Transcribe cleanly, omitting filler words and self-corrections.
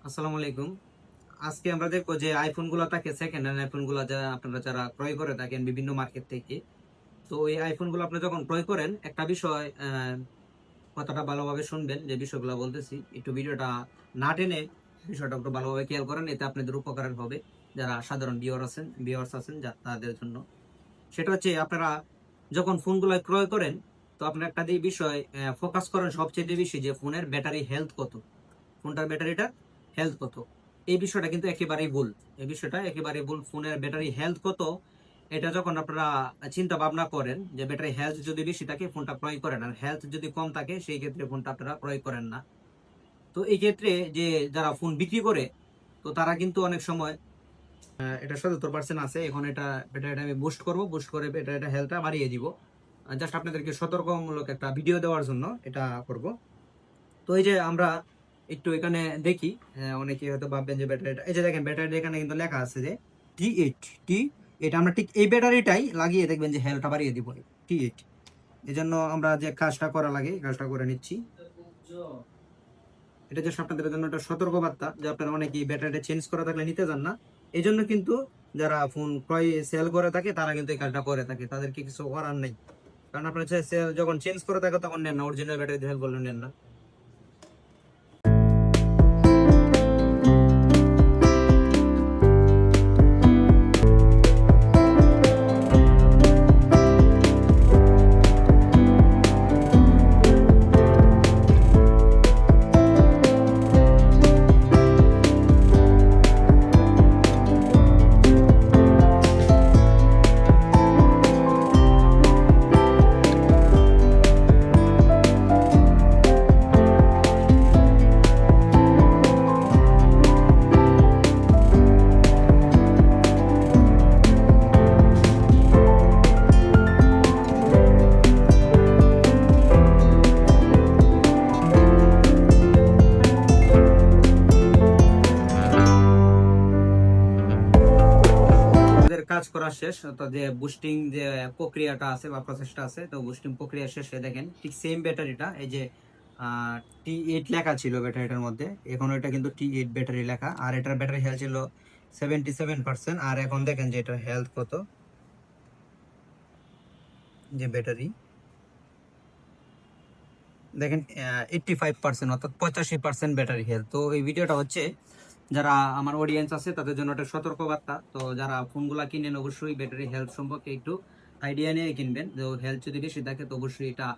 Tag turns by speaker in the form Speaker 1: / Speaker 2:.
Speaker 1: আসসালামু আলাইকুম। আজকে আমরা দেখবো যে আইফোন গুলো থাকে সেকেন্ড হ্যান্ড আইফোন গুলো আপনারা যারা ক্রয় করে থাকেন বিভিন্ন মার্কেট থেকে। তো এই আইফোন গুলো আপনি যখন ক্রয় করেন একটা বিষয় কথাটা ভালোভাবে শুনবেন, যে বিষয়গুলো বলতেছি একটু ভিডিওটা না টেনে বিষয়টা একটু ভালোভাবে খেয়াল করেন, এতে আপনাদের উপকার হবে যারা সাধারণ ভিউয়ার্স আছেন তাদের জন্য। সেটা হচ্ছে আপনারা যখন ফোনগুলো ক্রয় করেন, তো আপনার একটা বিষয় ফোকাস করেন সবচেয়ে বেশি, যে ফোনের ব্যাটারি হেলথ কত, ফোনটার ব্যাটারিটা হেলথ কত। এই বিষয়টা কিন্তু একেবারেই ভুল। এই বিষয়টা একেবারেই ভুল। ফোনের ব্যাটারি হেলথ কত এটা যখন আপনারা চিন্তা ভাবনা করেন, যে ব্যাটারি হেলথ যদি বেশি থাকে ফোনটা ক্রয় করেন, আর হেলথ যদি কম থাকে সেই ক্ষেত্রে ফোনটা আপনারা ক্রয় করেন না। তো এই ক্ষেত্রে যে যারা ফোন বিক্রি করে, তো তারা কিন্তু অনেক সময় এটা 77% আছে, এখন এটা ব্যাটারিটা আমি বুস্ট করব, বুস্ট করে ব্যাটারিটা হেলথটা বাড়িয়ে দিব। জাস্ট আপনাদেরকে সতর্কমূলক একটা ভিডিও দেওয়ার জন্য এটা করব। তো এই যে আমরা একটু এখানে দেখি, অনেকে হয়তো ভাববেন যে ব্যাটারিটা, এই যে দেখেন ব্যাটারিটা এখানে কিন্তু লেখা আছে যে টি এইট আমরা ঠিক এই ব্যাটারিটাই লাগিয়ে দেখবেন যে হেলথটা বাড়িয়ে দিব T8। এই জন্য আমরা যে কাজটা করা লাগে এই কাজটা করে নিচ্ছি। এটা জাস্ট আপনাদের জন্য একটা সতর্ক বার্তা, যে আপনারা অনেকেই ব্যাটারিটা চেঞ্জ করা থাকলে নিতে যান না। এই জন্য কিন্তু যারা ফোন ক্রয় সেল করে থাকে তারা কিন্তু এই কাজটা করে থাকে, তাদেরকে কিছু করার নেই। কারণ আপনার যখন চেঞ্জ করে থাকে তখন নেন না, অরিজিনাল ব্যাটারি হেল্প করলে নেন না। আমাদের কাজ করা শেষ, অর্থাৎ যে বুস্টিং যে প্রক্রিয়াটা আছে বা প্রসেসটা আছে, তো বুস্টিং প্রক্রিয়া শেষে দেখেন ঠিক সেম ব্যাটারিটা, এই যে T8 লেখা ছিল ব্যাটারিটার মধ্যে, এখন এটা কিন্তু T8 ব্যাটারি লেখা, আর এটার ব্যাটারি হেলথ ছিল 77%। আর এখন দেখেন যে এটার হেলথ কত, যে ব্যাটারি দেখেন 85%, অর্থাৎ 85% ব্যাটারি হেলথ। তো এই ভিডিওটা হচ্ছে যারা আমার অডিয়েন্স আছে তাদের জন্য একটা সতর্ক বার্তা। তো যারা ফোনগুলা কিনেন অবশ্যই ব্যাটারি হেলথ সম্পর্কে একটু আইডিয়া নিয়ে কিনবেন। তো হেলথ যদি বেশি থাকে তো অবশ্যই এটা